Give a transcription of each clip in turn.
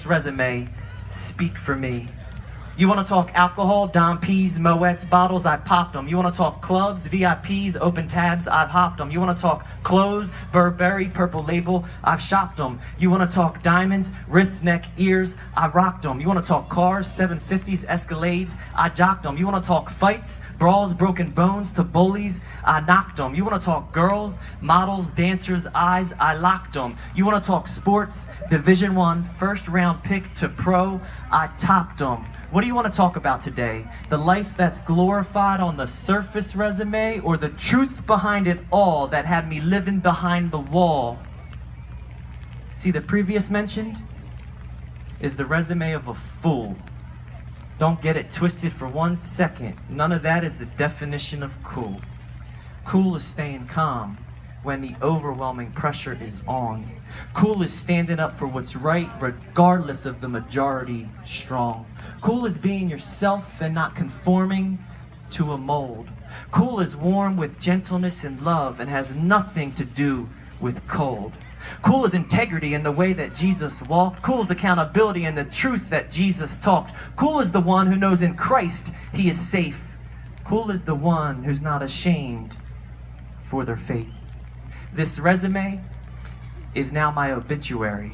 resume speak for me. You want to talk alcohol, Dom P's, Moet's bottles, I popped them. You want to talk clubs, VIPs, open tabs, I've hopped them. You want to talk clothes, Burberry, Purple Label, I've shopped them. You want to talk diamonds, wrists, neck, ears, I rocked them. You want to talk cars, 750s, Escalades, I jocked them. You want to talk fights, brawls, broken bones, to bullies, I knocked them. You want to talk girls, models, dancers, eyes, I locked them. You want to talk sports, Division I, first round pick to pro, I topped them. What do you want to talk about today? The life that's glorified on the surface resume, or the truth behind it all that had me living behind the wall? See, the previous mentioned is the resume of a fool. Don't get it twisted for 1 second. None of that is the definition of cool. Cool is staying calm when the overwhelming pressure is on. Cool is standing up for what's right regardless of the majority strong. Cool is being yourself and not conforming to a mold. Cool is warm with gentleness and love and has nothing to do with cold. Cool is integrity in the way that Jesus walked. Cool is accountability in the truth that Jesus talked. Cool is the one who knows in Christ he is safe. Cool is the one who's not ashamed for their faith. This resume is now my obituary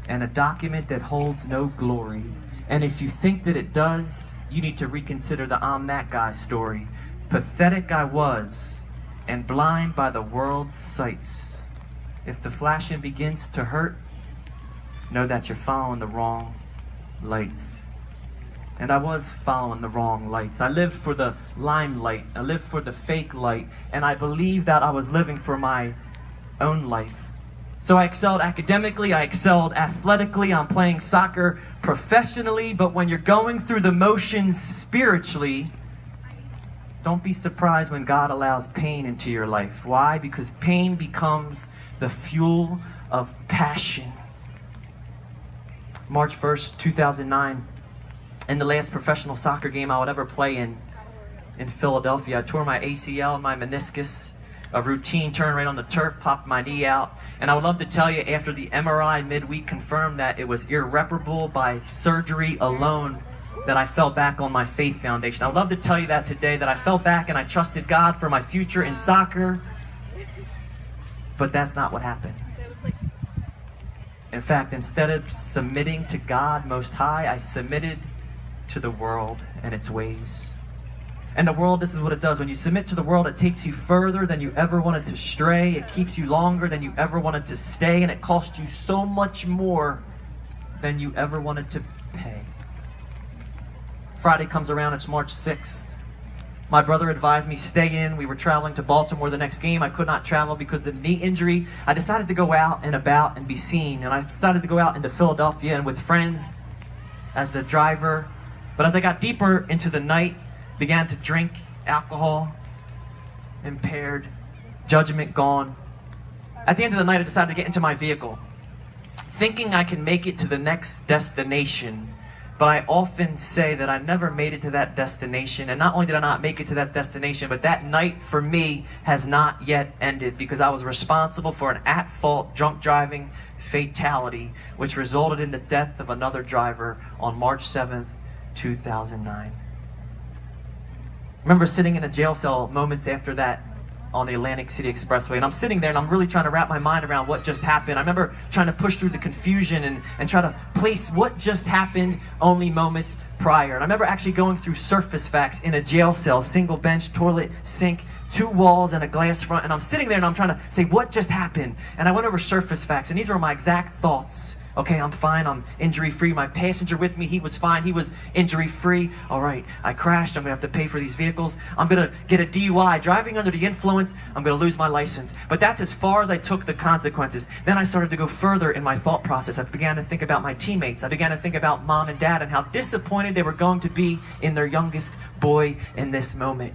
and a document that holds no glory. And if you think that it does, you need to reconsider the I'm that guy story. Pathetic I was, and blind by the world's sights. If the flashing begins to hurt, know that you're following the wrong lights. And I was following the wrong lights. I lived for the limelight. I lived for the fake light. And I believed that I was living for my own life. So I excelled academically, I excelled athletically, I'm playing soccer professionally, but when you're going through the motions spiritually, don't be surprised when God allows pain into your life. Why? Because pain becomes the fuel of passion. March 1st, 2009, in the last professional soccer game I would ever play in Philadelphia, I tore my ACL and my meniscus. A routine turn right on the turf, popped my knee out. And I would love to tell you, after the MRI midweek confirmed that it was irreparable by surgery alone, that I fell back on my faith foundation. I would love to tell you that today, that I fell back and I trusted God for my future in soccer. But that's not what happened. In fact, instead of submitting to God Most High, I submitted to the world and its ways. And the world, this is what it does. When you submit to the world, it takes you further than you ever wanted to stray. It keeps you longer than you ever wanted to stay. And it costs you so much more than you ever wanted to pay. Friday comes around, it's March 6th. My brother advised me, stay in. We were traveling to Baltimore the next game. I could not travel because of the knee injury. I decided to go out and about and be seen. And I decided to go out into Philadelphia and with friends as the driver. But as I got deeper into the night, began to drink alcohol, impaired, judgment gone. At the end of the night, I decided to get into my vehicle, thinking I can make it to the next destination. But I often say that I never made it to that destination. And not only did I not make it to that destination, but that night for me has not yet ended, because I was responsible for an at-fault drunk driving fatality, which resulted in the death of another driver on March 7th, 2009. I remember sitting in a jail cell moments after that on the Atlantic City Expressway, and I'm sitting there and I'm really trying to wrap my mind around what just happened. I remember trying to push through the confusion and try to place what just happened only moments prior. And I remember actually going through surface facts in a jail cell, single bench, toilet, sink, 2 walls and a glass front, and I'm sitting there and I'm trying to say what just happened. And I went over surface facts, and these were my exact thoughts. Okay, I'm fine, I'm injury-free. My passenger with me, he was fine, he was injury-free. All right, I crashed, I'm gonna have to pay for these vehicles. I'm gonna get a DUI, driving under the influence, I'm gonna lose my license. But that's as far as I took the consequences. Then I started to go further in my thought process. I began to think about my teammates. I began to think about mom and dad and how disappointed they were going to be in their youngest boy in this moment.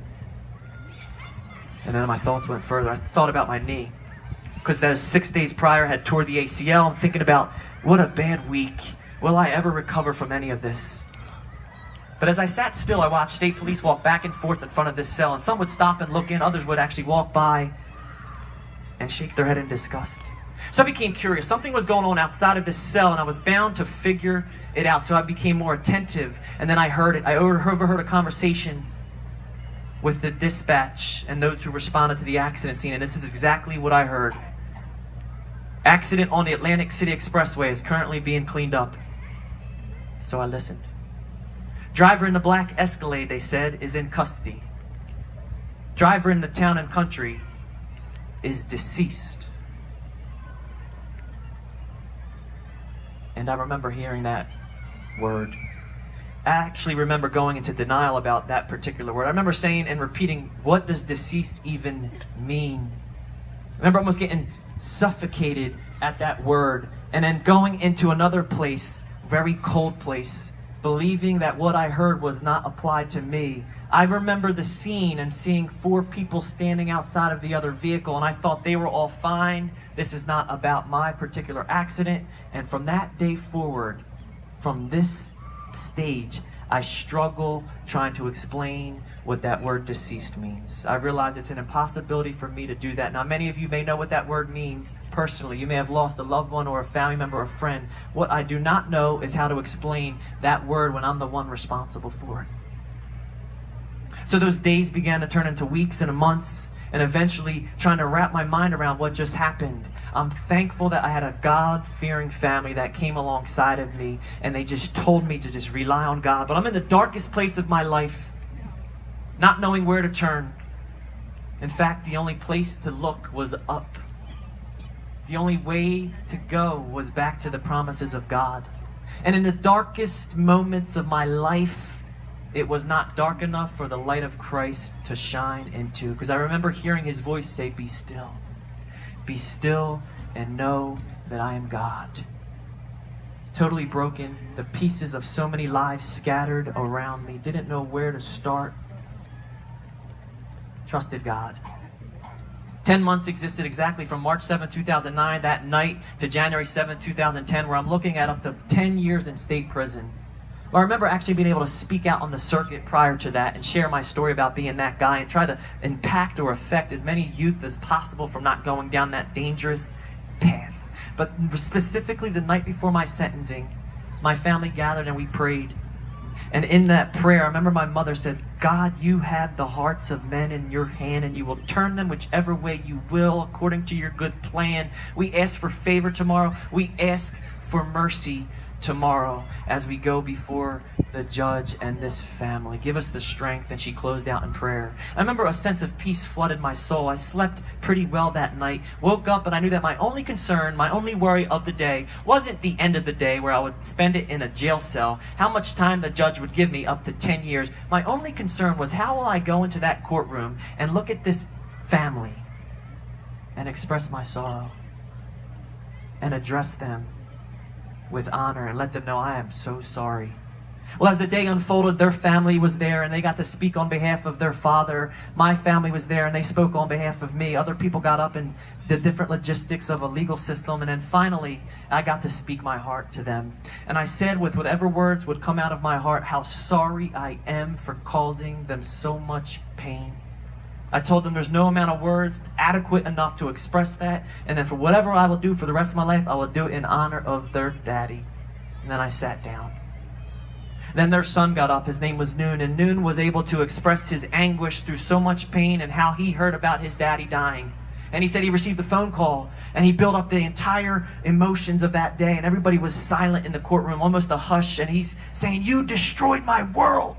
And then my thoughts went further. I thought about my knee, because those 6 days prior I had tore the ACL. I'm thinking about, what a bad week. Will I ever recover from any of this? But as I sat still, I watched state police walk back and forth in front of this cell, and some would stop and look in, others would actually walk by and shake their head in disgust. So I became curious. Something was going on outside of this cell, and I was bound to figure it out. So I became more attentive, and then I heard it. I overheard a conversation with the dispatch and those who responded to the accident scene, and this is exactly what I heard. Accident on the Atlantic City Expressway is currently being cleaned up. So I listened. Driver in the black Escalade, they said, is in custody. Driver in the Town and Country is deceased. And I remember hearing that word. I actually remember going into denial about that particular word. I remember saying and repeating, what does deceased even mean? I remember almost getting suffocated at that word, and then going into another place, very cold place, believing that what I heard was not applied to me. I remember the scene and seeing 4 people standing outside of the other vehicle, and I thought they were all fine. This is not about my particular accident. And from that day forward, from this stage, I struggle trying to explain what that word deceased means. I realize it's an impossibility for me to do that. Now, many of you may know what that word means personally. You may have lost a loved one or a family member or a friend. What I do not know is how to explain that word when I'm the one responsible for it. So those days began to turn into weeks and months, and eventually trying to wrap my mind around what just happened. I'm thankful that I had a God-fearing family that came alongside of me, and they just told me to just rely on God. But I'm in the darkest place of my life, not knowing where to turn. In fact, the only place to look was up. The only way to go was back to the promises of God. And in the darkest moments of my life, it was not dark enough for the light of Christ to shine into. Because I remember hearing his voice say, be still. Be still and know that I am God. Totally broken, the pieces of so many lives scattered around me. Didn't know where to start. Trusted God. 10 months existed exactly from March 7, 2009, that night, to January 7, 2010, where I'm looking at up to 10 years in state prison. I remember actually being able to speak out on the circuit prior to that and share my story about being that guy and try to impact or affect as many youth as possible from not going down that dangerous path. But specifically the night before my sentencing, my family gathered and we prayed. And in that prayer, I remember my mother said, God, you have the hearts of men in your hand, and you will turn them whichever way you will according to your good plan. We ask for favor tomorrow. We ask for mercy tomorrow as we go before the judge and this family. Give us the strength. And she closed out in prayer. I remember a sense of peace flooded my soul. I slept pretty well that night. Woke up and I knew that my only concern, my only worry of the day wasn't the end of the day where I would spend it in a jail cell, how much time the judge would give me, up to 10 years. My only concern was, how will I go into that courtroom and look at this family and express my sorrow and address them with honor and let them know I am so sorry. Well, as the day unfolded, their family was there and they got to speak on behalf of their father. My family was there and they spoke on behalf of me. Other people got up and the different logistics of a legal system. And then finally, I got to speak my heart to them. And I said with whatever words would come out of my heart, how sorry I am for causing them so much pain. I told them there's no amount of words adequate enough to express that. And then for whatever I will do for the rest of my life, I will do it in honor of their daddy. And then I sat down. Then their son got up. His name was Noon. And Noon was able to express his anguish through so much pain and how he heard about his daddy dying. And he said he received a phone call and he built up the entire emotions of that day. And everybody was silent in the courtroom, almost a hush. And he's saying, you destroyed my world.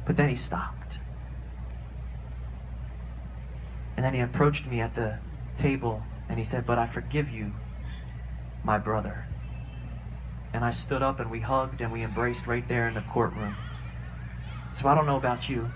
But then he stopped. And then he approached me at the table and he said, but I forgive you, my brother. And I stood up and we hugged and we embraced right there in the courtroom. So I don't know about you,